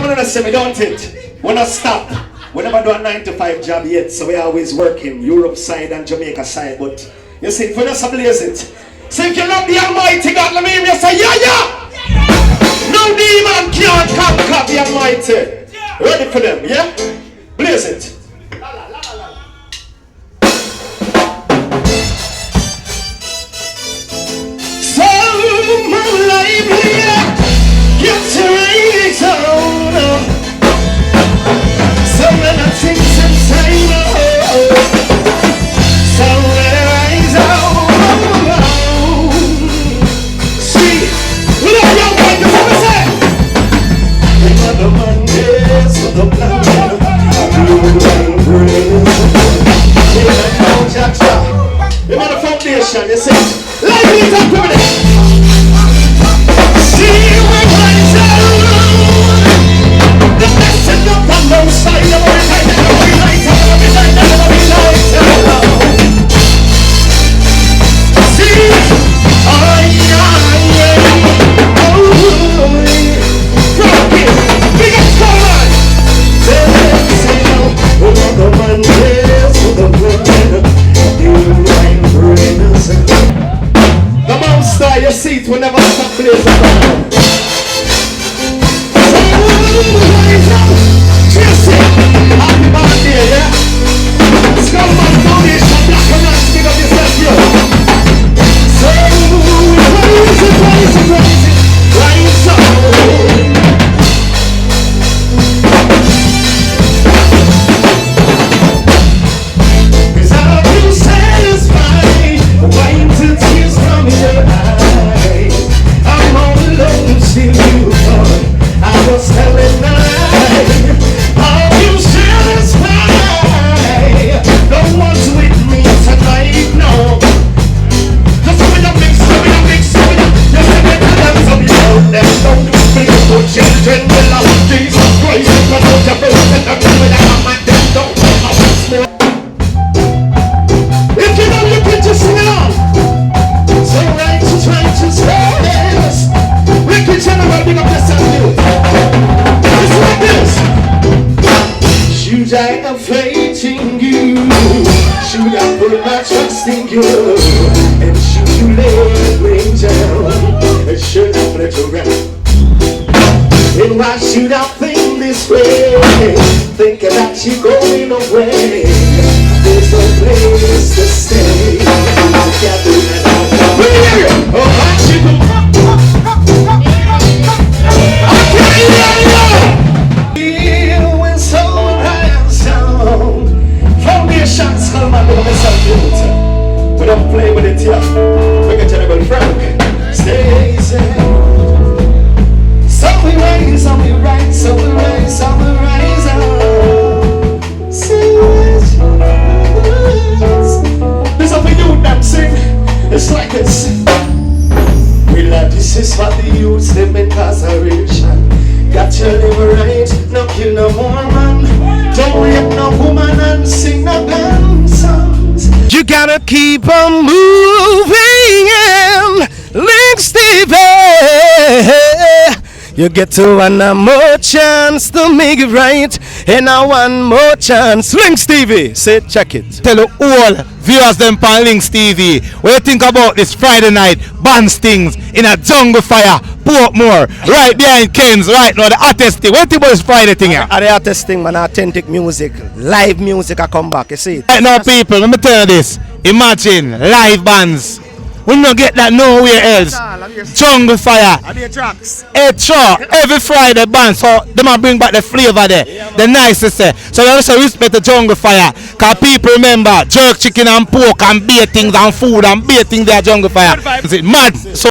gonna say me, don't it? We're not stop. We never do a 9 to 5 job yet, so we're always working Europe side and Jamaica side. But you see, if we just blaze it. So if you love the Almighty God, let me hear you say, yeah, yeah! No demon can't conquer the Almighty. Ready for them, yeah? Blaze it. So my life here gets raised on. So many things inside. So many rise out. See, we are young boys, you ever say? Another Mondays for the blood. You want a foundation, you see? Life is up with it. See, we rise out. The message of the most side of our time. Never be lighter, never be lighter, never be lighter. See, oh, from here, big up, come on. Say no, the Mondays for the blood. The monster, your seat will never stop blazing. Happy birthday, yeah? Skullman Foundation, Black and White, big up yourself, yo. So, rise up. Cause I'll be satisfied, waiting till tears from your eyes. I'm all alone, see you on. I was telling lies. Are you satisfied? No one's with me tonight, no. Just with a mix, with a mix, with a. Just with a dance of you out there. Don't do things for children. The love of Jesus Christ. But don't you break it up with a hammer. Then don't come out small. If you know you can just sing along. So righteous, yes. Wicked general, big up yourself, you. It's like this. Should I have faith in you? Should I put my trust in you? And should you let me down? And should I let you run? And why should I think this way? Thinking that you're going away. There's no place to stay. Together and all. Oh, why should you? Foundations, come on, look at myself, we don't play with it here. Look at General Frank. Stay safe. So we rise, so we rise, so we rise, so we rise up. There's something you dancing. It's like this. We love this is what the youths live in incarceration. Got your live right, no kill no more man. Don't rape no woman and sing no band songs. You gotta keep on moving, Link Stevie. You get to one more chance to make it right, and now one more chance. Link Stevie, say check it. Tell all viewers them on Link TV, what you think about this Friday night band stings in a Jungle Fyah, Portmore, right behind Ken's, right now the hottest thing. What you think about this Friday thing here? The hottest thing, man, authentic music, live music, I come back, you see. Right now people, let me tell you this, imagine live bands. We don't get that nowhere else. Jungle Fyah. Every Friday band. So they might bring back the flavor there. The nicest there. So you also respect the Jungle Fyah. Because people remember jerk chicken and pork and beer things and food and beer things there at Jungle Fyah. Is it mad? So